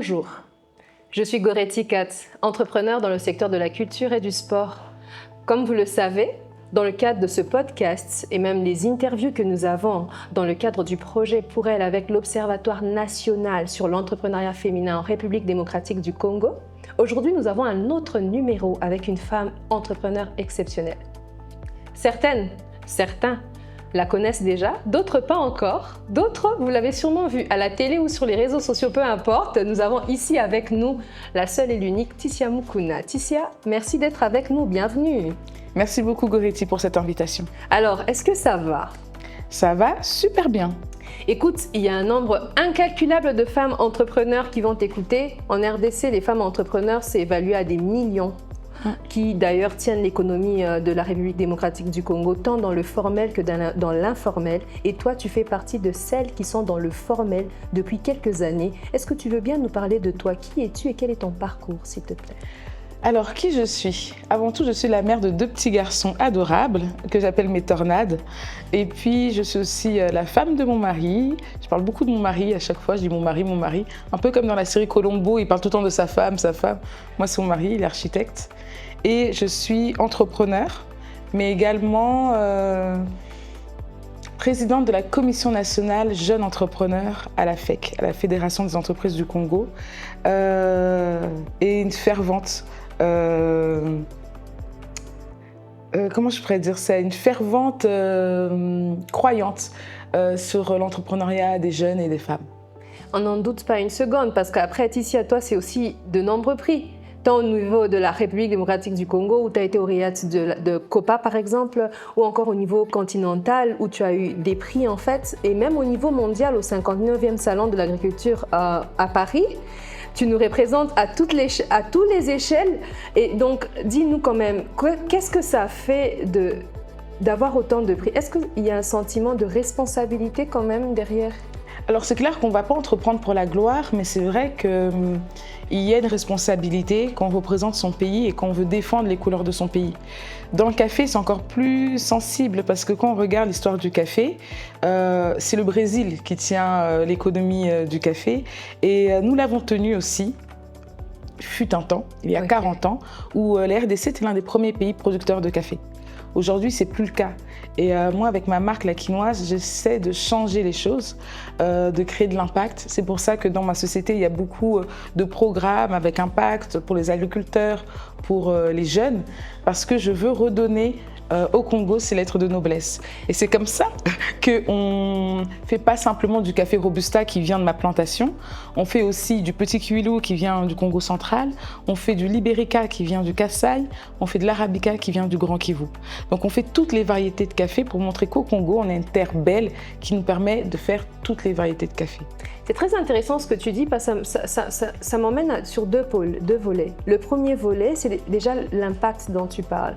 Bonjour, je suis Goretti Katz, entrepreneur dans le secteur de la culture et du sport. Comme vous le savez, dans le cadre de ce podcast et même les interviews que nous avons dans le cadre du projet Pour elle avec l'Observatoire national sur l'entrepreneuriat féminin en République démocratique du Congo, aujourd'hui nous avons un autre numéro avec une femme entrepreneur exceptionnelle. Certains la connaissent déjà, d'autres pas encore. D'autres, vous l'avez sûrement vu à la télé ou sur les réseaux sociaux, peu importe. Nous avons ici avec nous la seule et l'unique Tissia Mukuna. Tissia, merci d'être avec nous, bienvenue. Merci beaucoup Goretti pour cette invitation. Alors, est-ce que ça va? Ça va super bien. Écoute, il y a un nombre incalculable de femmes entrepreneurs qui vont t'écouter. En RDC, les femmes entrepreneurs, c'est évalué à des millions. Qui d'ailleurs tiennent l'économie de la République démocratique du Congo, tant dans le formel que dans l'informel. Et toi, tu fais partie de celles qui sont dans le formel depuis quelques années. Est-ce que tu veux bien nous parler de toi? Qui es-tu et quel est ton parcours, s'il te plaît? Alors, qui je suis? Avant tout, je suis la mère de 2 petits garçons adorables que j'appelle mes tornades. Et puis, je suis aussi la femme de mon mari. Je parle beaucoup de mon mari à chaque fois. Je dis mon mari, mon mari. Un peu comme dans la série Colombo, il parle tout le temps de sa femme, sa femme. Moi, c'est mon mari, il est architecte. Et je suis entrepreneur, mais également présidente de la Commission nationale Jeunes Entrepreneurs à la FEC, à la Fédération des entreprises du Congo. Et une fervente... comment je pourrais dire ça? Une fervente croyante sur l'entrepreneuriat des jeunes et des femmes. On n'en doute pas une seconde, parce qu'après, ici à toi, c'est aussi de nombreux prix. Tant au niveau de la République démocratique du Congo, où tu as été lauréate de COPA par exemple, ou encore au niveau continental, où tu as eu des prix en fait, et même au niveau mondial, au 59e Salon de l'agriculture à Paris. Tu nous représentes à toutes les échelles. Et donc, dis-nous quand même, qu'est-ce que ça fait d'avoir autant de prix? Est-ce qu'il y a un sentiment de responsabilité quand même derrière? Alors c'est clair qu'on ne va pas entreprendre pour la gloire, mais c'est vrai qu'il y a une responsabilité quand on représente son pays et quand on veut défendre les couleurs de son pays. Dans le café, c'est encore plus sensible parce que quand on regarde l'histoire du café, c'est le Brésil qui tient l'économie du café et nous l'avons tenu aussi. Fut un temps, il y a 40 ans, où la RDC était l'un des premiers pays producteurs de café. Aujourd'hui, c'est plus le cas. Et moi, avec ma marque La Quinoise, j'essaie de changer les choses, de créer de l'impact. C'est pour ça que dans ma société, il y a beaucoup de programmes avec impact pour les agriculteurs, pour les jeunes, parce que je veux redonner au Congo ses lettres de noblesse. Et c'est comme ça qu'on ne fait pas simplement du café Robusta qui vient de ma plantation, on fait aussi du petit Kouilou qui vient du Congo central, on fait du Libérica qui vient du Kasaï, on fait de l'Arabica qui vient du Grand Kivu. Donc on fait toutes les variétés de café pour montrer qu'au Congo, on a une terre belle qui nous permet de faire toutes les variétés de café. C'est très intéressant ce que tu dis parce que ça m'emmène sur deux volets. Le premier volet, c'est déjà l'impact dont tu parles.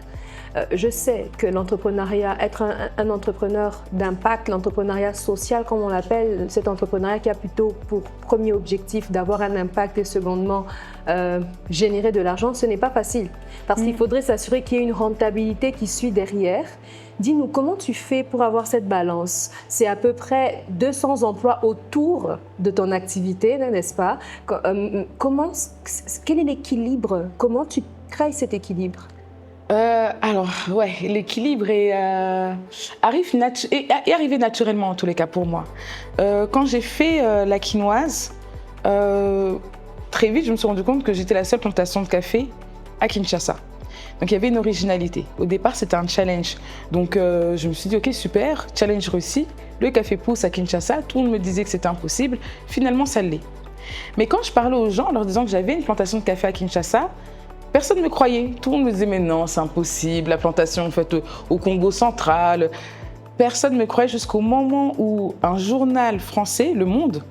Je sais que l'entrepreneuriat, être un entrepreneur d'impact, l'entrepreneuriat social comme on l'appelle, cet entrepreneuriat qui a plutôt pour premier objectif d'avoir un impact et secondement générer de l'argent, ce n'est pas facile. Parce qu'il faudrait s'assurer qu'il y ait une rentabilité qui suit derrière. Dis-nous, comment tu fais pour avoir cette balance? C'est à peu près 200 emplois autour de ton activité, n'est-ce pas? Quel est l'équilibre? Comment tu crées cet équilibre? L'équilibre est arrivé naturellement en tous les cas pour moi. Quand j'ai fait La Quinoise, très vite je me suis rendu compte que j'étais la seule plantation de café à Kinshasa. Donc il y avait une originalité. Au départ c'était un challenge. Donc je me suis dit ok super, challenge réussi, le café pousse à Kinshasa, tout le monde me disait que c'était impossible, finalement ça l'est. Mais quand je parlais aux gens en leur disant que j'avais une plantation de café à Kinshasa, personne ne me croyait. Tout le monde me disait mais non, c'est impossible, la plantation faite au Congo central. Personne ne me croyait jusqu'au moment où un journal français, Le Monde,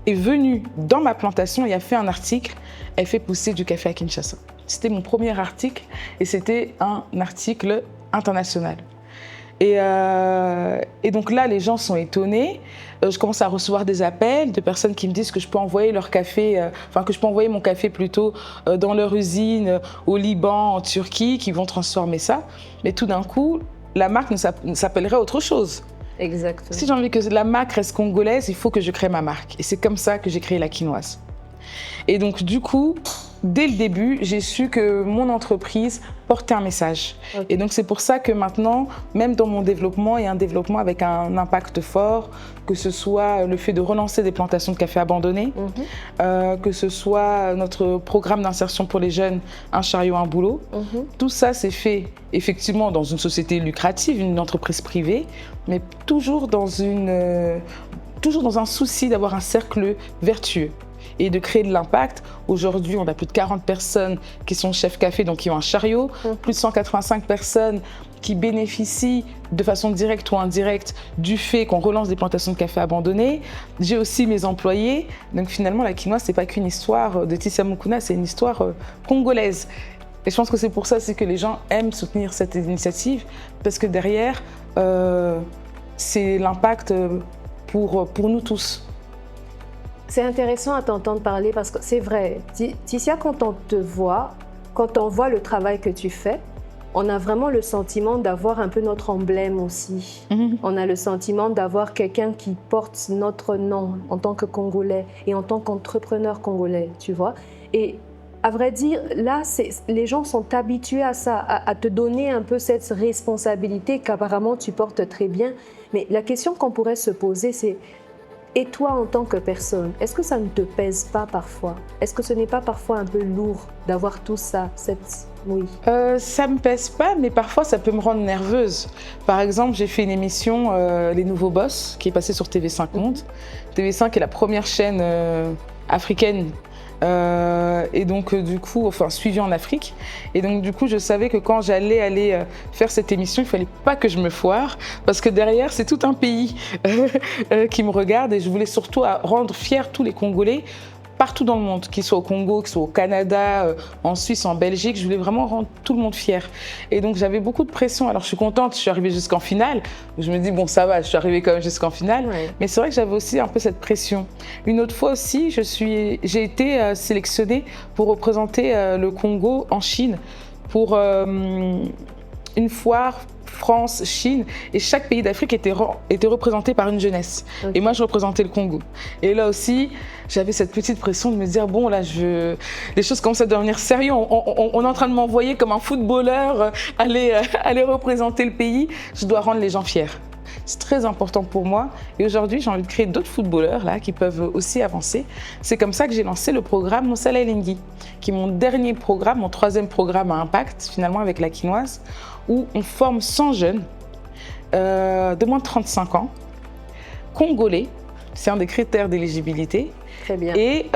est venu dans ma plantation et a fait un article. Elle fait pousser du café à Kinshasa. C'était mon premier article et c'était un article international. Et donc là, les gens sont étonnés. Je commence à recevoir des appels de personnes qui me disent que je peux envoyer leur café, que je peux envoyer mon café plutôt dans leur usine au Liban, en Turquie, qui vont transformer ça. Mais tout d'un coup, la marque s'appellerait autre chose. Exactement. Si j'ai envie que la marque reste congolaise, il faut que je crée ma marque. Et c'est comme ça que j'ai créé La Quinoise. Et donc du coup, dès le début, j'ai su que mon entreprise portait un message. Ok. Et donc c'est pour ça que maintenant, même dans mon développement, il y a un développement avec un impact fort, que ce soit le fait de relancer des plantations de café abandonnées, que ce soit notre programme d'insertion pour les jeunes, un chariot, un boulot. Tout ça, c'est fait effectivement dans une société lucrative, une entreprise privée, mais toujours dans un souci d'avoir un cercle vertueux et de créer de l'impact. Aujourd'hui, on a plus de 40 personnes qui sont chefs café, donc qui ont un chariot, plus de 185 personnes qui bénéficient de façon directe ou indirecte du fait qu'on relance des plantations de café abandonnées. J'ai aussi mes employés. Donc finalement, la quinoa, c'est pas qu'une histoire de Tissia Mukuna, c'est une histoire congolaise. Et je pense que c'est pour ça aussi que les gens aiment soutenir cette initiative, parce que derrière, c'est l'impact pour nous tous. C'est intéressant à t'entendre parler parce que c'est vrai, Tissia, quand on te voit, quand on voit le travail que tu fais, on a vraiment le sentiment d'avoir un peu notre emblème aussi. On a le sentiment d'avoir quelqu'un qui porte notre nom en tant que Congolais et en tant qu'entrepreneur congolais, tu vois. Et à vrai dire, là, les gens sont habitués à ça, à te donner un peu cette responsabilité qu'apparemment tu portes très bien. Mais la question qu'on pourrait se poser, c'est: et toi, en tant que personne, est-ce que ça ne te pèse pas parfois? Est-ce que ce n'est pas parfois un peu lourd d'avoir tout ça, oui. Ça me pèse pas, mais parfois ça peut me rendre nerveuse. Par exemple, j'ai fait une émission, Les Nouveaux Boss, qui est passée sur TV5 Monde. TV5 est la première chaîne africaine. Et donc du coup, suivi en Afrique. Et donc du coup, je savais que quand j'allais aller faire cette émission, il fallait pas que je me foire, parce que derrière, c'est tout un pays qui me regarde, et je voulais surtout rendre fiers tous les Congolais partout dans le monde, qu'ils soient au Congo, qu'ils soient au Canada, en Suisse, en Belgique. Je voulais vraiment rendre tout le monde fier. Et donc j'avais beaucoup de pression. Alors je suis contente, je suis arrivée jusqu'en finale. Je me dis, bon, ça va, je suis arrivée quand même jusqu'en finale. Ouais. Mais c'est vrai que j'avais aussi un peu cette pression. Une autre fois aussi, j'ai été sélectionnée pour représenter le Congo en Chine pour une foire France-Chine, et chaque pays d'Afrique était représenté par une jeunesse. Okay. Et moi, je représentais le Congo. Et là aussi, j'avais cette petite pression de me dire, bon, là, les choses commencent à devenir sérieuses. On est en train de m'envoyer comme un footballeur aller représenter le pays. Je dois rendre les gens fiers. C'est très important pour moi. Et aujourd'hui, j'ai envie de créer d'autres footballeurs là, qui peuvent aussi avancer. C'est comme ça que j'ai lancé le programme Mosala Elengi, qui est mon dernier programme, mon troisième programme à impact, finalement, avec la quinoise, où on forme 100 jeunes de moins de 35 ans, congolais, c'est un des critères d'éligibilité, très bien. Et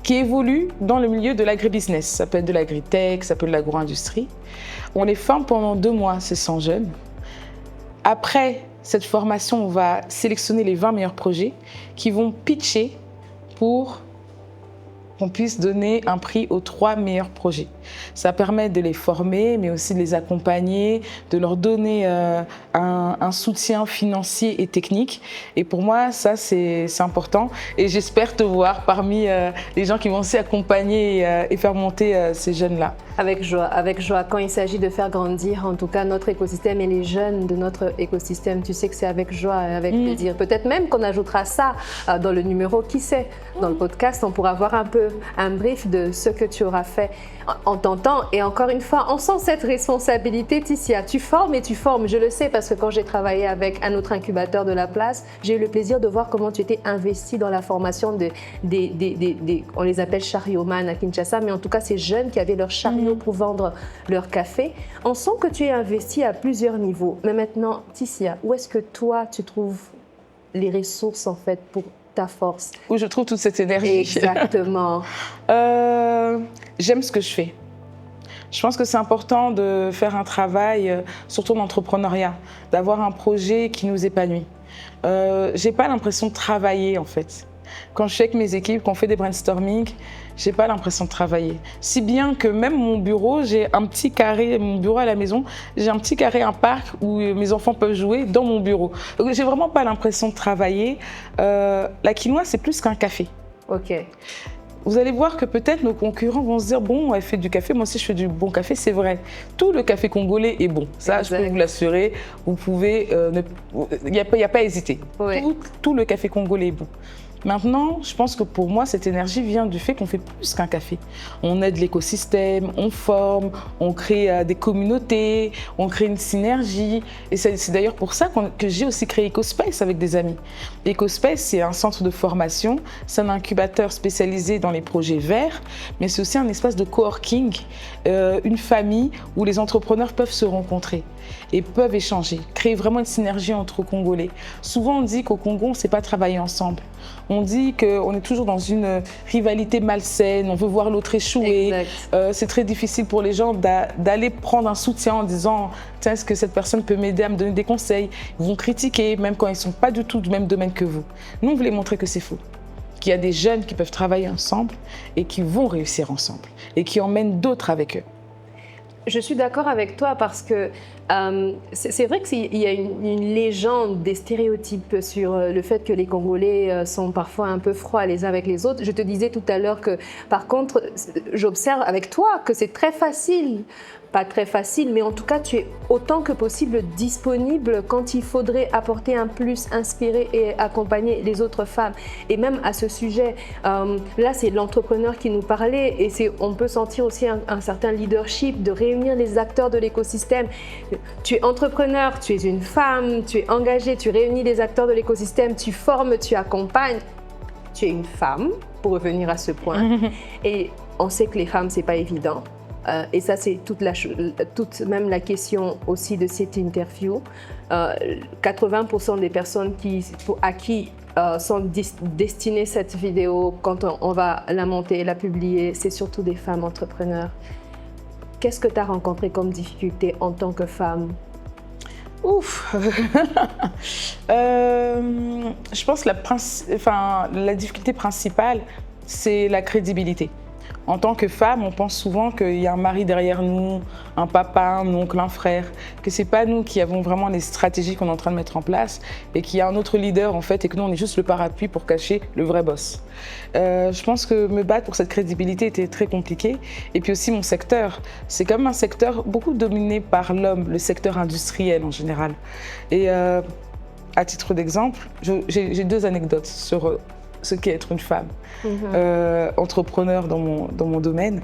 qui évoluent dans le milieu de l'agribusiness. Ça peut être de l'agritech, ça peut être de l'agro-industrie. On les forme pendant 2 mois, ces 100 jeunes. Après cette formation, on va sélectionner les 20 meilleurs projets qui vont pitcher pour qu'on puisse donner un prix aux 3 meilleurs projets. Ça permet de les former, mais aussi de les accompagner, de leur donner un soutien financier et technique. Et pour moi, ça, c'est important. Et j'espère te voir parmi les gens qui vont aussi accompagner et faire monter ces jeunes-là. Avec joie. Quand il s'agit de faire grandir, en tout cas, notre écosystème et les jeunes de notre écosystème, tu sais que c'est avec joie et avec plaisir. Peut-être même qu'on ajoutera ça dans le numéro, qui sait, dans le podcast, on pourra voir un peu un brief de ce que tu auras fait en t'entend. Et encore une fois, on sent cette responsabilité, Tissia. Tu formes et tu formes, je le sais, parce que quand j'ai travaillé avec un autre incubateur de la place, j'ai eu le plaisir de voir comment tu étais investi dans la formation on les appelle charioman à Kinshasa, mais en tout cas ces jeunes qui avaient leur chariot pour vendre leur café. On sent que tu es investi à plusieurs niveaux. Mais maintenant, Tissia, où est-ce que toi tu trouves les ressources en fait pour ta force? Où je trouve toute cette énergie. Exactement. J'aime ce que je fais. Je pense que c'est important de faire un travail, surtout en entrepreneuriat, d'avoir un projet qui nous épanouit. J'ai pas l'impression de travailler en fait. Quand je suis avec mes équipes, qu'on fait des brainstorming, j'ai pas l'impression de travailler. Si bien que même mon bureau, j'ai un petit carré, mon bureau à la maison, j'ai un petit carré, un parc où mes enfants peuvent jouer dans mon bureau. Donc j'ai vraiment pas l'impression de travailler. La quinoa, c'est plus qu'un café. Ok. Vous allez voir que peut-être nos concurrents vont se dire, bon, elle fait du café, moi aussi je fais du bon café, c'est vrai. Tout le café congolais est bon, ça exact. Je peux vous l'assurer, vous pouvez, il n'y a pas à hésiter. Oui. Tout le café congolais est bon. Maintenant, je pense que pour moi, cette énergie vient du fait qu'on fait plus qu'un café. On aide l'écosystème, on forme, on crée des communautés, on crée une synergie. Et c'est d'ailleurs pour ça que j'ai aussi créé EcoSpace avec des amis. EcoSpace, c'est un centre de formation, c'est un incubateur spécialisé dans les projets verts, mais c'est aussi un espace de coworking, une famille où les entrepreneurs peuvent se rencontrer et peuvent échanger, créer vraiment une synergie entre Congolais. Souvent, on dit qu'au Congo, on ne sait pas travailler ensemble. On dit qu'on est toujours dans une rivalité malsaine, on veut voir l'autre échouer. C'est très difficile pour les gens d'aller prendre un soutien en disant « Tiens, est-ce que cette personne peut m'aider à me donner des conseils ?» Ils vont critiquer, même quand ils ne sont pas du tout du même domaine que vous. Nous, on voulait montrer que c'est faux. Qu'il y a des jeunes qui peuvent travailler ensemble et qui vont réussir ensemble et qui emmènent d'autres avec eux. Je suis d'accord avec toi parce que c'est vrai qu'il y a une légende, des stéréotypes sur le fait que les Congolais sont parfois un peu froids les uns avec les autres. Je te disais tout à l'heure que, par contre, j'observe avec toi que c'est très facile. Pas très facile, mais en tout cas, tu es autant que possible disponible quand il faudrait apporter un plus, inspirer et accompagner les autres femmes. Et même à ce sujet, là, c'est l'entrepreneur qui nous parlait et on peut sentir aussi un certain leadership de réunir les acteurs de l'écosystème. Tu es entrepreneur, tu es une femme, tu es engagée, tu réunis les acteurs de l'écosystème, tu formes, tu accompagnes. Tu es une femme, pour revenir à ce point. Et on sait que les femmes, c'est pas évident. Et ça, c'est même la question aussi de cette interview. 80% des personnes à qui sont destinées cette vidéo, quand on va la monter et la publier, c'est surtout des femmes entrepreneurs. Qu'est-ce que tu as rencontré comme difficulté en tant que femme? Ouf. Je pense que la difficulté principale, c'est la crédibilité. En tant que femme, on pense souvent qu'il y a un mari derrière nous, un papa, un oncle, un frère, que ce n'est pas nous qui avons vraiment les stratégies qu'on est en train de mettre en place et qu'il y a un autre leader en fait et que nous on est juste le parapluie pour cacher le vrai boss. Je pense que me battre pour cette crédibilité était très compliqué. Et puis aussi mon secteur, c'est quand même un secteur beaucoup dominé par l'homme, le secteur industriel en général. Et à titre d'exemple, j'ai 2 anecdotes sur ce qu'est être une femme, entrepreneur dans mon domaine.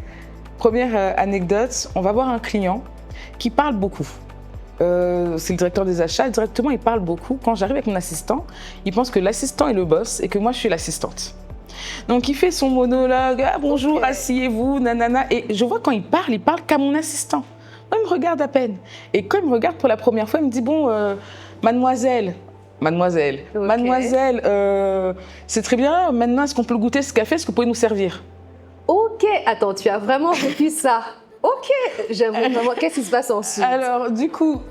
Première anecdote, on va voir un client qui parle beaucoup. C'est le directeur des achats, directement il parle beaucoup. Quand j'arrive avec mon assistant, il pense que l'assistant est le boss et que moi je suis l'assistante. Donc il fait son monologue, ah, bonjour, asseyez-vous, nanana. Et je vois quand il parle qu'à mon assistant. Moi, il me regarde à peine. Et quand il me regarde pour la première fois, il me dit, bon, mademoiselle, c'est très bien, maintenant est-ce qu'on peut goûter ce café, est-ce que vous pouvez nous servir? Ok, attends, tu as vraiment vécu ça. Ok, j'aimerais vraiment, qu'est-ce qui se passe ensuite? Alors du coup,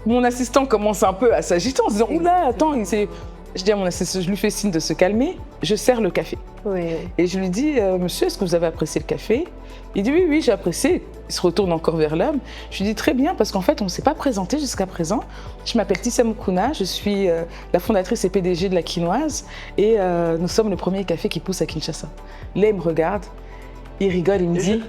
mon assistant commence un peu à s'agiter en se disant, oula, attends, je dis à mon assistant, je lui fais signe de se calmer, je sers le café. Oui. Et je lui dis, monsieur, est-ce que vous avez apprécié le café? Il dit, oui, j'ai apprécié. Il se retourne encore vers l'homme. Je lui dis, très bien, parce qu'en fait, on ne s'est pas présenté jusqu'à présent. Je m'appelle Tissa Mukuna, je suis la fondatrice et PDG de La Quinoise et nous sommes le premier café qui pousse à Kinshasa. Là, il me regarde, il rigole, il me dit,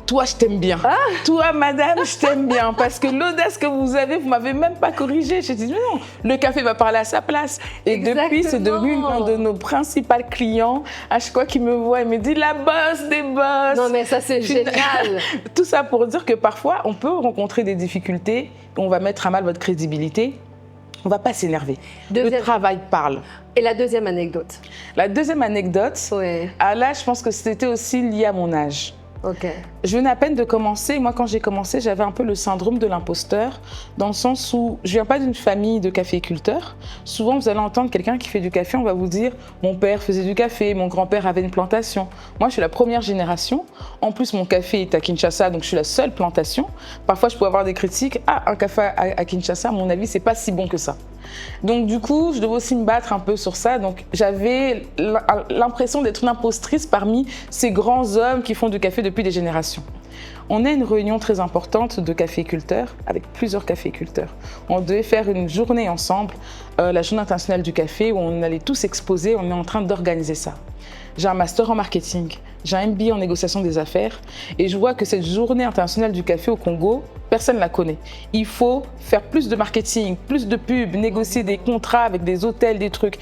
toi, je t'aime bien. Ah, toi, madame, je t'aime bien. Parce que l'audace que vous avez, vous ne m'avez même pas corrigé. Je dis, mais non, le café va parler à sa place. Et depuis, c'est devenu l'un de nos principaux clients. À chaque fois qu'il me voit, il me dit, la boss des boss. Non, mais ça, c'est génial. Tout ça pour dire que parfois, on peut rencontrer des difficultés. On va mettre à mal votre crédibilité. On ne va pas s'énerver. Le travail parle. Et la deuxième anecdote? La deuxième anecdote, ouais. Là, je pense que c'était aussi lié à mon âge. Okay. Je venais à peine de commencer. Moi, quand j'ai commencé, j'avais un peu le syndrome de l'imposteur, dans le sens où je ne viens pas d'une famille de caféiculteurs. Souvent, vous allez entendre quelqu'un qui fait du café, on va vous dire « mon père faisait du café, mon grand-père avait une plantation ». Moi, je suis la première génération. En plus, mon café est à Kinshasa, donc je suis la seule plantation. Parfois, je peux avoir des critiques « ah, un café à Kinshasa, à mon avis, c'est pas si bon que ça ». Donc du coup, je devais aussi me battre un peu sur ça. Donc j'avais l'impression d'être une impostrice parmi ces grands hommes qui font du café depuis des générations. On a une réunion très importante de caféiculteurs avec plusieurs caféiculteurs. On devait faire une journée ensemble, la Journée internationale du café, où on allait tous exposer, on est en train d'organiser ça. j'ai un master en marketing, j'ai un MBA en négociation des affaires et je vois que cette journée internationale du café au Congo, personne ne la connaît. Il faut faire plus de marketing, plus de pubs, négocier des contrats avec des hôtels, des trucs.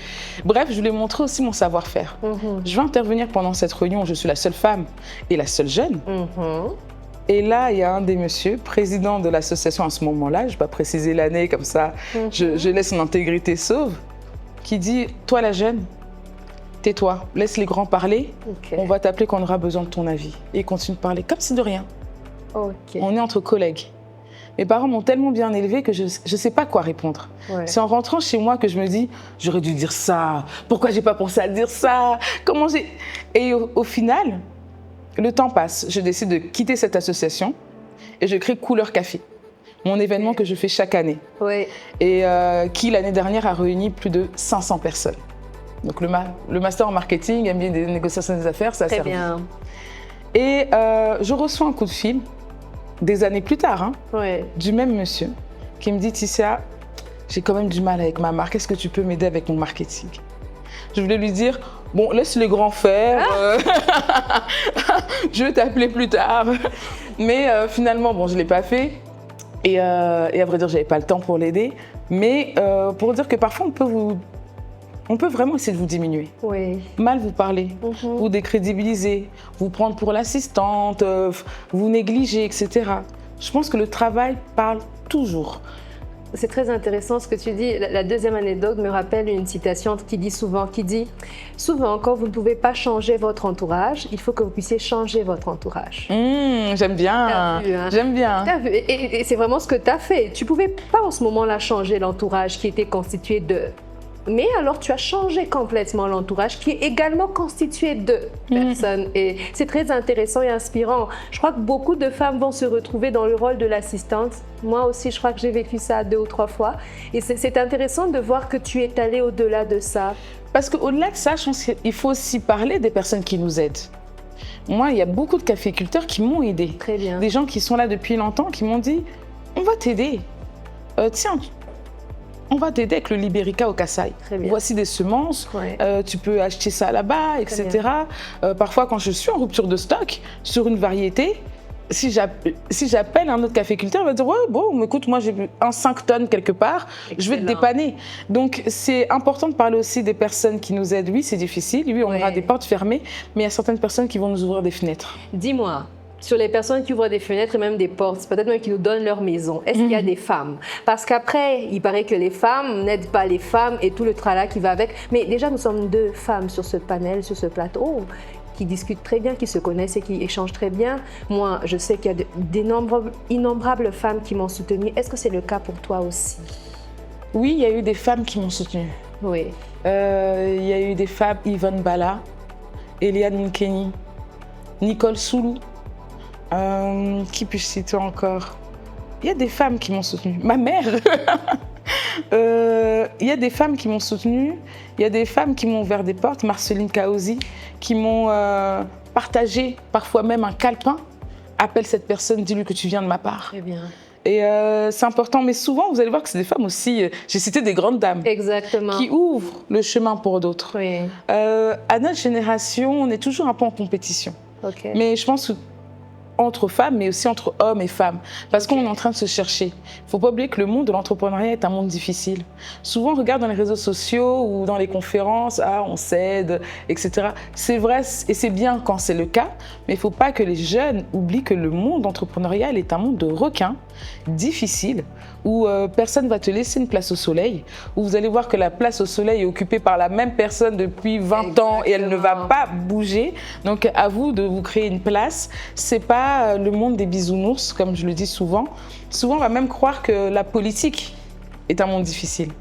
Bref, je voulais montrer aussi mon savoir-faire. Je vais intervenir pendant cette réunion, je suis la seule femme et la seule jeune. Et là, il y a un des messieurs, président de l'association à ce moment-là, je ne vais pas préciser l'année comme ça, je laisse son intégrité sauve, qui dit « Toi la jeune, tais-toi, laisse les grands parler, on va t'appeler quand on aura besoin de ton avis. » Et il continue de parler comme si de rien. On est entre collègues. Mes parents m'ont tellement bien élevée que je ne sais pas quoi répondre. C'est en rentrant chez moi que je me dis « J'aurais dû dire ça, pourquoi j'ai pas pensé à dire ça, comment j'ai… » Et au final, le temps passe, je décide de quitter cette association et je crée Couleur Café, mon événement que je fais chaque année. Et qui, l'année dernière, a réuni plus de 500 personnes. Donc le master en marketing, MBA des négociations des affaires, ça a servi. Bien. Et je reçois un coup de fil, des années plus tard, du même monsieur, qui me dit « Tissia, j'ai quand même du mal avec ma marque, est-ce que tu peux m'aider avec mon marketing ?» Je voulais lui dire « Bon, laisse les grands faire, je vais t'appeler plus tard. » Mais finalement, bon, je ne l'ai pas fait. Et à vrai dire, je n'avais pas le temps pour l'aider. Mais pour dire que parfois, on peut vraiment essayer de vous diminuer. Mal vous parler, vous décrédibiliser, vous prendre pour l'assistante, vous négliger, etc. Je pense que le travail parle toujours. C'est très intéressant ce que tu dis. La deuxième anecdote me rappelle une citation qui dit souvent, quand vous ne pouvez pas changer votre entourage, il faut que vous puissiez changer votre entourage. J'aime bien, vu, hein? J'aime bien. T'as vu, et c'est vraiment ce que tu as fait. Tu ne pouvais pas en ce moment-là changer l'entourage qui était constitué de… Mais alors tu as changé complètement l'entourage qui est également constitué de personnes. Et c'est très intéressant et inspirant. Je crois que beaucoup de femmes vont se retrouver dans le rôle de l'assistante. Moi aussi, je crois que j'ai vécu ça 2 ou 3 fois. Et c'est intéressant de voir que tu es allée au-delà de ça. Parce qu'au-delà de ça, je pense qu'il faut aussi parler des personnes qui nous aident. Moi, il y a beaucoup de caféiculteurs qui m'ont aidée. Très bien. Des gens qui sont là depuis longtemps, qui m'ont dit « On va t'aider. Tiens, on va t'aider avec le Libérica au Kassai. Voici des semences, tu peux acheter ça là-bas, etc. » Parfois, quand je suis en rupture de stock sur une variété, si j'appelle un autre caféiculteur, il va dire « Ouais, bon, écoute, moi j'ai un 5 tonnes quelque part, je vais te dépanner. » Donc, c'est important de parler aussi des personnes qui nous aident. Oui, c'est difficile, oui, on aura des portes fermées, mais il y a certaines personnes qui vont nous ouvrir des fenêtres. Dis-moi, sur les personnes qui ouvrent des fenêtres et même des portes, peut-être même qui nous donnent leur maison, est-ce qu'il y a des femmes? Parce qu'après, il paraît que les femmes n'aident pas les femmes et tout le tralala qui va avec. Mais déjà, nous sommes 2 femmes sur ce panel, sur ce plateau, qui discutent très bien, qui se connaissent et qui échangent très bien. Moi, je sais qu'il y a d'innombrables femmes qui m'ont soutenue. Est-ce que c'est le cas pour toi aussi? Oui, il y a eu des femmes qui m'ont soutenue. Oui. Il y a eu des femmes, Yvonne Bala, Eliane Nkeni, Nicole Soulou. Qui puis-je citer encore? Il y a des femmes qui m'ont soutenue. Ma mère. Il y a des femmes qui m'ont soutenue. Il y a des femmes qui m'ont ouvert des portes. Marceline Kaozi, qui m'ont partagé parfois même un calepin. Appelle cette personne, dis-lui que tu viens de ma part. Très bien. Et c'est important, mais souvent vous allez voir que c'est des femmes aussi, j'ai cité des grandes dames. Exactement. Qui ouvrent le chemin pour d'autres. À notre génération, on est toujours un peu en compétition. Mais je pense que entre femmes, mais aussi entre hommes et femmes. Parce qu'on est en train de se chercher. Il ne faut pas oublier que le monde de l'entrepreneuriat est un monde difficile. Souvent, on regarde dans les réseaux sociaux ou dans les conférences, on s'aide, etc. C'est vrai et c'est bien quand c'est le cas, mais il ne faut pas que les jeunes oublient que le monde entrepreneurial est un monde de requins, difficile, où personne ne va te laisser une place au soleil, où vous allez voir que la place au soleil est occupée par la même personne depuis 20 ans et elle ne va pas bouger. Donc à vous de vous créer une place. C'est pas le monde des bisounours, comme je le dis souvent. Souvent, on va même croire que la politique est un monde difficile.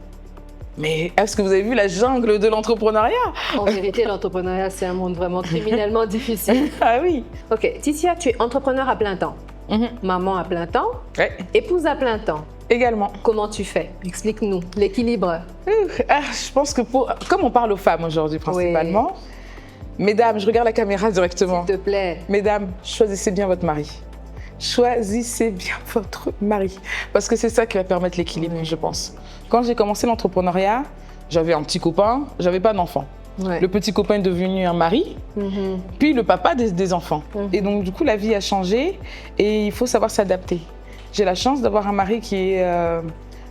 Mais est-ce que vous avez vu la jungle de l'entrepreneuriat? En vérité, l'entrepreneuriat, c'est un monde vraiment criminellement difficile. Ah oui. Ok, Tissia, tu es entrepreneur à plein temps. Maman à plein temps, épouse à plein temps. Également. Comment tu fais? Explique-nous l'équilibre. Je pense que comme on parle aux femmes aujourd'hui principalement, mesdames, je regarde la caméra directement. S'il te plaît. Mesdames, choisissez bien votre mari. Choisissez bien votre mari. Parce que c'est ça qui va permettre l'équilibre, je pense. Quand j'ai commencé l'entrepreneuriat, j'avais un petit copain, j'avais pas d'enfant. Ouais. Le petit copain est devenu un mari, puis le papa des enfants. Et donc, du coup, la vie a changé et il faut savoir s'adapter. J'ai la chance d'avoir un mari qui est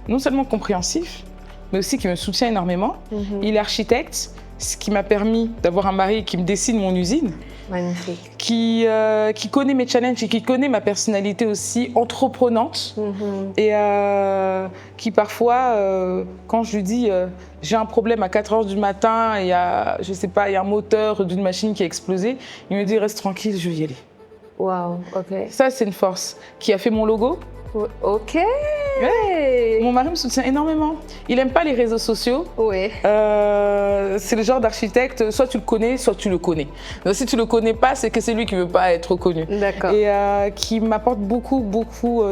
non seulement compréhensif, mais aussi qui me soutient énormément. Il est architecte, ce qui m'a permis d'avoir un mari qui me dessine mon usine. Magnifique. Qui connaît mes challenges et qui connaît ma personnalité aussi entreprenante. Et qui parfois, quand je lui dis j'ai un problème à 4 h du matin et je sais pas, il y a un moteur d'une machine qui a explosé, il me dit reste tranquille, je vais y aller. Waouh, ok. Ça, c'est une force. Qui a fait mon logo. Ok. Ouais. Mon mari me soutient énormément. Il n'aime pas les réseaux sociaux. Oui. C'est le genre d'architecte, soit tu le connais, soit tu le connais. Donc, si tu le connais pas, c'est que c'est lui qui veut pas être reconnu. D'accord. Et qui m'apporte beaucoup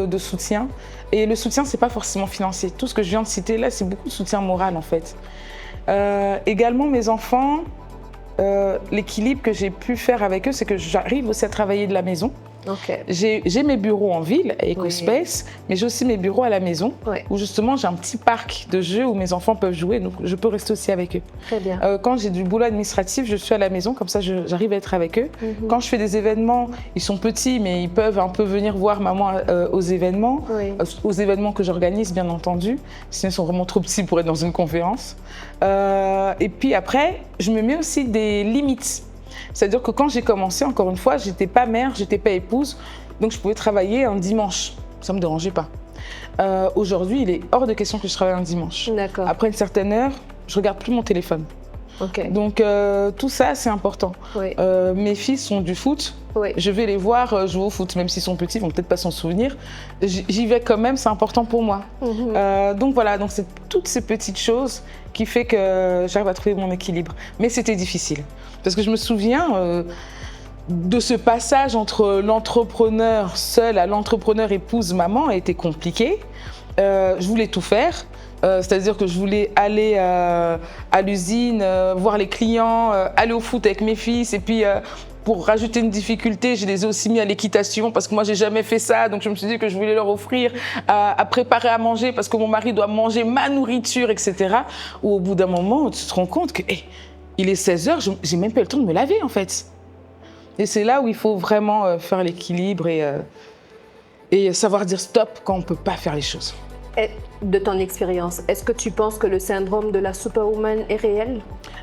de soutien. Et le soutien, c'est pas forcément financier. Tout ce que je viens de citer là, c'est beaucoup de soutien moral en fait. Également, mes enfants, l'équilibre que j'ai pu faire avec eux, c'est que j'arrive aussi à travailler de la maison. Okay. J'ai mes bureaux en ville, à EcoSpace, mais j'ai aussi mes bureaux à la maison, où justement j'ai un petit parc de jeux où mes enfants peuvent jouer, donc je peux rester aussi avec eux. Très bien. Quand j'ai du boulot administratif, je suis à la maison, comme ça j'arrive à être avec eux. Quand je fais des événements, ils sont petits, mais ils peuvent un peu venir voir maman aux événements que j'organise, bien entendu, sinon ils sont vraiment trop petits pour être dans une conférence. Et puis après, je me mets aussi des limites. C'est-à-dire que quand j'ai commencé, encore une fois, j'étais pas mère, j'étais pas épouse, donc je pouvais travailler un dimanche. Ça me dérangeait pas. Aujourd'hui, il est hors de question que je travaille un dimanche. D'accord. Après une certaine heure, je regarde plus mon téléphone. Okay. Donc tout ça, c'est important. Oui. Mes fils font du foot. Oui. Je vais les voir jouer au foot, même s'ils sont petits, ils vont peut-être pas s'en souvenir. J'y vais quand même, c'est important pour moi. Donc voilà, donc c'est toutes ces petites choses qui fait que j'arrive à trouver mon équilibre. Mais c'était difficile. Parce que je me souviens de ce passage entre l'entrepreneur seul à l'entrepreneur épouse maman a été compliqué. Je voulais tout faire. C'est-à-dire que je voulais aller à l'usine, voir les clients, aller au foot avec mes fils et puis pour rajouter une difficulté, je les ai aussi mis à l'équitation parce que moi j'ai jamais fait ça, donc je me suis dit que je voulais leur offrir à préparer à manger parce que mon mari doit manger ma nourriture, etc. Où au bout d'un moment, tu te rends compte que il est 16 h, j'ai même pas eu le temps de me laver en fait. Et c'est là où il faut vraiment faire l'équilibre et savoir dire stop quand on peut pas faire les choses. Et de ton expérience, est-ce que tu penses que le syndrome de la superwoman est réel?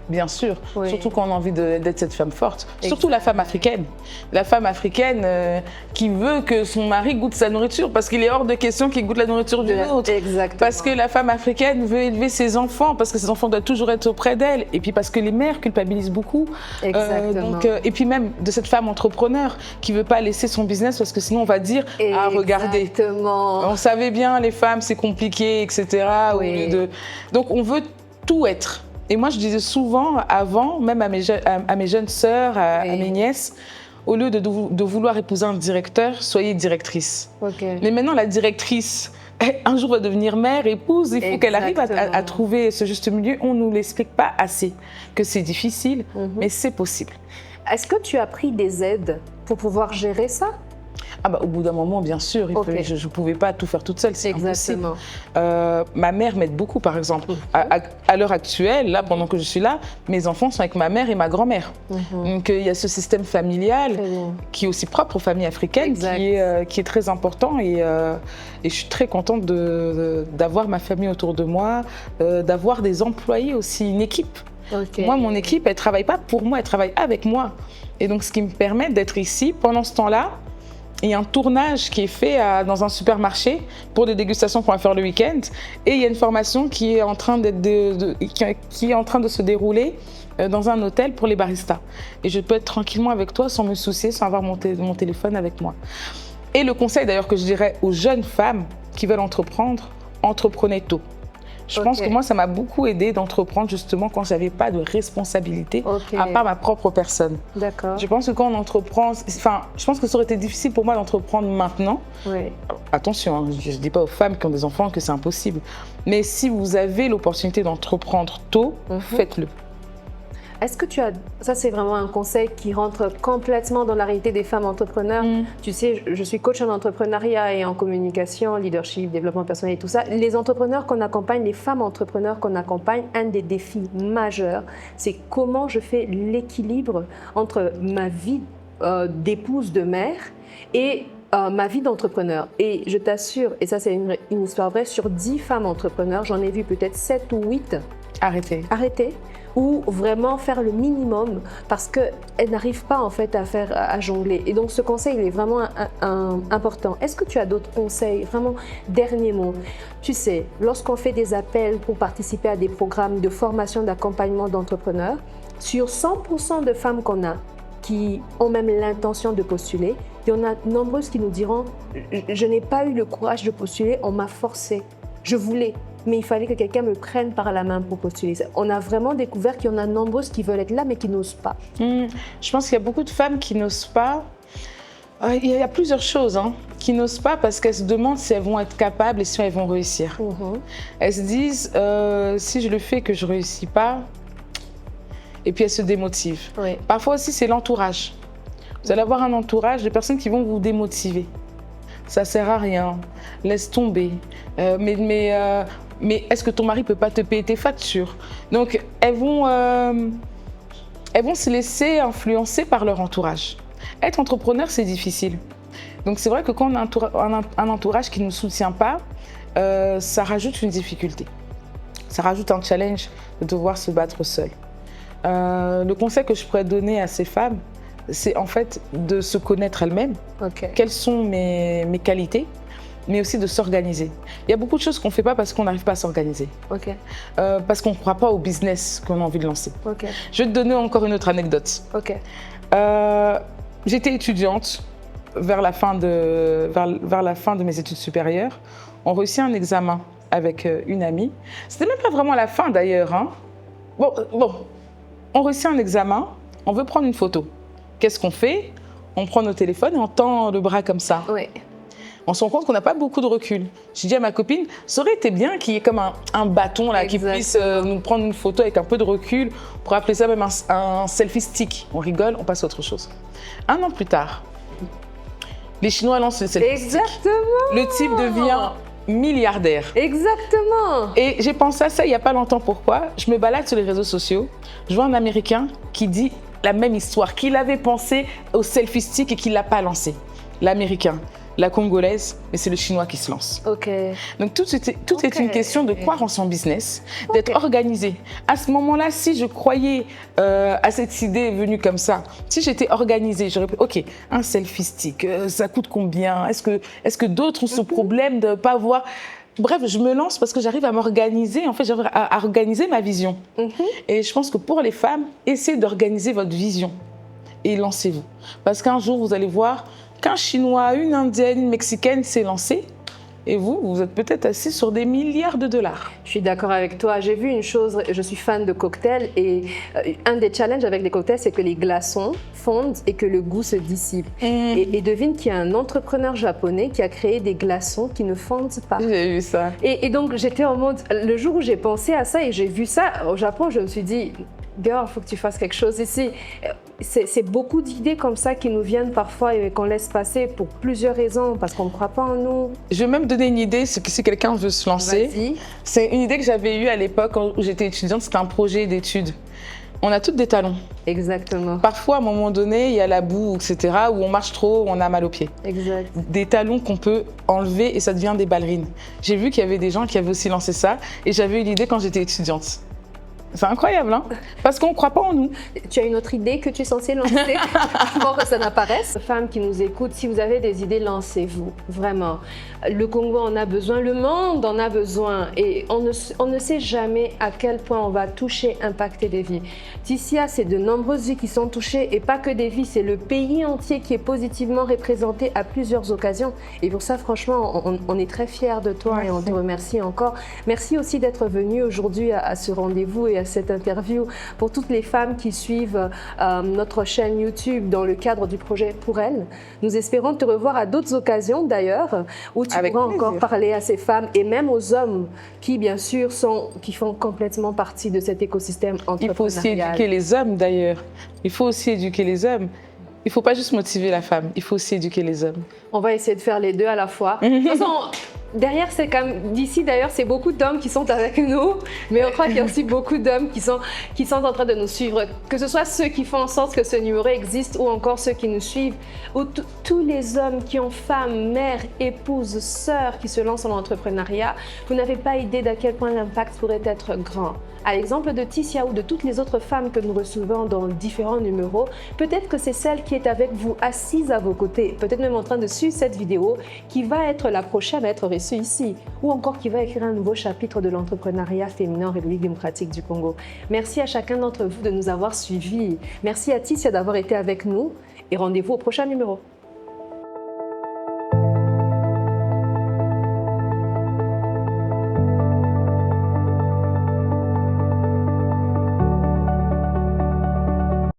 Bien sûr, oui. Surtout quand on a envie d'être cette femme forte. Exactement. Surtout la femme africaine. La femme africaine qui veut que son mari goûte sa nourriture parce qu'il est hors de question qu'il goûte la nourriture d'une autre. Exactement. Parce que la femme africaine veut élever ses enfants, parce que ses enfants doivent toujours être auprès d'elle. Et puis parce que les mères culpabilisent beaucoup. Exactement. Et puis même de cette femme entrepreneur qui ne veut pas laisser son business parce que sinon on va dire « Ah, regardez, exactement. On savait bien les femmes c'est compliqué, etc. » Oui. Donc on veut tout être. Et moi, je disais souvent, avant, même à mes jeunes sœurs, à mes nièces, au lieu de vouloir épouser un directeur, soyez directrice. Okay. Mais maintenant, la directrice, un jour va devenir mère, épouse, il faut qu'elle arrive à trouver ce juste milieu. On ne nous l'explique pas assez, que c'est difficile, mais c'est possible. Est-ce que tu as pris des aides pour pouvoir gérer ça? Au bout d'un moment, bien sûr, je ne pouvais pas tout faire toute seule, c'est impossible. Ma mère m'aide beaucoup, par exemple. À l'heure actuelle, là, pendant que je suis là, mes enfants sont avec ma mère et ma grand-mère. Donc, il y a ce système familial qui est aussi propre aux familles africaines, qui est très important. Et je suis très contente d'avoir ma famille autour de moi, d'avoir des employés aussi, une équipe. Okay. Moi, mon équipe, elle ne travaille pas pour moi, elle travaille avec moi. Et donc, ce qui me permet d'être ici, pendant ce temps-là, il y a un tournage qui est fait dans un supermarché pour des dégustations qu'on va faire le week-end. Et il y a une formation qui est en train de se dérouler dans un hôtel pour les baristas. Et je peux être tranquillement avec toi sans me soucier, sans avoir mon téléphone avec moi. Et le conseil d'ailleurs que je dirais aux jeunes femmes qui veulent entreprendre, entreprenez tôt. Je pense que moi, ça m'a beaucoup aidé d'entreprendre justement quand je n'avais pas de responsabilité à part ma propre personne. D'accord. Je pense que quand on entreprend, je pense que ça aurait été difficile pour moi d'entreprendre maintenant. Oui. Attention, hein, je ne dis pas aux femmes qui ont des enfants que c'est impossible. Mais si vous avez l'opportunité d'entreprendre tôt, faites-le. Est-ce que ça c'est vraiment un conseil qui rentre complètement dans la réalité des femmes entrepreneurs. Tu sais, je suis coach en entrepreneuriat et en communication, leadership, développement personnel et tout ça. Les entrepreneurs qu'on accompagne, les femmes entrepreneurs qu'on accompagne, un des défis majeurs, c'est comment je fais l'équilibre entre ma vie d'épouse, de mère et ma vie d'entrepreneur. Et je t'assure, et ça c'est une histoire vraie, sur 10 femmes entrepreneurs, j'en ai vu peut-être 7 ou 8 arrêter ou vraiment faire le minimum parce qu'elles n'arrivent pas en fait à jongler. Et donc ce conseil il est vraiment important. Est-ce que tu as d'autres conseils? Vraiment, dernier mot. Tu sais, lorsqu'on fait des appels pour participer à des programmes de formation, d'accompagnement d'entrepreneurs, sur 100% de femmes qu'on a qui ont même l'intention de postuler, il y en a nombreuses qui nous diront « Je n'ai pas eu le courage de postuler, on m'a forcé. Je voulais, mais il fallait que quelqu'un me prenne par la main pour postuler. » On a vraiment découvert qu'il y en a nombreuses qui veulent être là, mais qui n'osent pas. Je pense qu'il y a beaucoup de femmes qui n'osent pas. Il y a plusieurs choses qui n'osent pas parce qu'elles se demandent si elles vont être capables et si elles vont réussir. Elles se disent si je le fais que je ne réussis pas, et puis elles se démotivent. Oui. Parfois aussi, c'est l'entourage. Vous allez avoir un entourage de personnes qui vont vous démotiver. Ça ne sert à rien, laisse tomber. Mais est-ce que ton mari ne peut pas te payer tes factures? Donc, elles vont se laisser influencer par leur entourage. Être entrepreneur, c'est difficile. Donc, c'est vrai que quand on a un entourage qui ne nous soutient pas, ça rajoute une difficulté. Ça rajoute un challenge de devoir se battre seul. Le conseil que je pourrais donner à ces femmes, c'est en fait de se connaître elles-mêmes. Quelles sont mes qualités, mais aussi de s'organiser. Il y a beaucoup de choses qu'on ne fait pas parce qu'on n'arrive pas à s'organiser. Parce qu'on ne croit pas au business qu'on a envie de lancer. Je vais te donner encore une autre anecdote. J'étais étudiante vers la fin de mes études supérieures. On réussit un examen avec une amie. C'était même pas vraiment la fin d'ailleurs. Bon. On réussit un examen, on veut prendre une photo. Qu'est-ce qu'on fait? On prend nos téléphones et on tend le bras comme ça. On se rend compte qu'on n'a pas beaucoup de recul. J'ai dit à ma copine, ça aurait été bien qu'il y ait comme un bâton là, qui puisse nous prendre une photo avec un peu de recul. On pourrait appeler ça même un selfie stick. On rigole, on passe à autre chose. 1 an plus tard, les Chinois lancent le selfie stick. Le type devient milliardaire. Et j'ai pensé à ça il n'y a pas longtemps. Pourquoi? Je me balade sur les réseaux sociaux, je vois un Américain qui dit la même histoire, qu'il avait pensé au selfie stick et qu'il ne l'a pas lancé. L'Américain, la Congolaise, mais c'est le Chinois qui se lance. Donc tout est une question de croire en son business, d'être organisé. À ce moment-là, si je croyais à cette idée venue comme ça, si j'étais organisée, j'aurais pu, ok, un selfie stick, ça coûte combien? Est-ce que d'autres ont ce problème de ne pas voir? Bref, je me lance parce que j'arrive à m'organiser, en fait, j'arrive à organiser ma vision. Et je pense que pour les femmes, essayez d'organiser votre vision et lancez-vous. Parce qu'un jour, vous allez voir qu'un Chinois, une Indienne, une Mexicaine s'est lancée. Et vous êtes peut-être assis sur des milliards de dollars. Je suis d'accord avec toi. J'ai vu une chose, je suis fan de cocktails et un des challenges avec les cocktails, c'est que les glaçons fondent et que le goût se dissipe. Et devine qu'il y a un entrepreneur japonais qui a créé des glaçons qui ne fondent pas. J'ai vu ça. Et donc j'étais en mode, le jour où j'ai pensé à ça et j'ai vu ça au Japon, je me suis dit, girl, il faut que tu fasses quelque chose ici. C'est beaucoup d'idées comme ça qui nous viennent parfois et qu'on laisse passer pour plusieurs raisons, parce qu'on ne croit pas en nous. Je vais même donner une idée, si quelqu'un veut se lancer. Vas-y. C'est une idée que j'avais eue à l'époque où j'étais étudiante, c'était un projet d'études. On a toutes des talons. Exactement. Parfois, à un moment donné, il y a la boue, etc., où on marche trop, on a mal aux pieds. Exact. Des talons qu'on peut enlever et ça devient des ballerines. J'ai vu qu'il y avait des gens qui avaient aussi lancé ça et j'avais eu l'idée quand j'étais étudiante. C'est incroyable, hein? Parce qu'on ne croit pas en nous. Tu as une autre idée que tu es censée lancer avant que ça n'apparaisse? Femmes qui nous écoutent, si vous avez des idées, lancez-vous, vraiment. Le Congo en a besoin, le monde en a besoin et on ne sait jamais à quel point on va toucher, impacter des vies. Tissia, c'est de nombreuses vies qui sont touchées et pas que des vies, c'est le pays entier qui est positivement représenté à plusieurs occasions. Et pour ça, franchement, on est très fiers de toi. Merci. Et on te remercie encore. Merci aussi d'être venu aujourd'hui à ce rendez-vous et à cette interview, pour toutes les femmes qui suivent notre chaîne YouTube dans le cadre du projet Pour elles. Nous espérons te revoir à d'autres occasions d'ailleurs, où tu pourras encore parler à ces femmes et même aux hommes qui, bien sûr, qui font complètement partie de cet écosystème entrepreneurial. Il faut aussi éduquer les hommes d'ailleurs. Il faut aussi éduquer les hommes. Il ne faut pas juste motiver la femme, il faut aussi éduquer les hommes. On va essayer de faire les deux à la fois. De toute façon, derrière, c'est comme d'ici d'ailleurs, c'est beaucoup d'hommes qui sont avec nous, mais on croit qu'il y a aussi beaucoup d'hommes qui sont en train de nous suivre, que ce soit ceux qui font en sorte que ce numéro existe ou encore ceux qui nous suivent, ou tous les hommes qui ont femmes, mères, épouses, sœurs qui se lancent dans l'entrepreneuriat. Vous n'avez pas idée d'à quel point l'impact pourrait être grand. À l'exemple de Ticia ou de toutes les autres femmes que nous recevons dans différents numéros, peut-être que c'est celle qui est avec vous, assise à vos côtés, peut-être même en train de suivre cette vidéo, qui va être la prochaine à être reçue ici, ou encore qui va écrire un nouveau chapitre de l'entrepreneuriat féminin en République démocratique du Congo. Merci à chacun d'entre vous de nous avoir suivis. Merci à Ticia d'avoir été avec nous et rendez-vous au prochain numéro.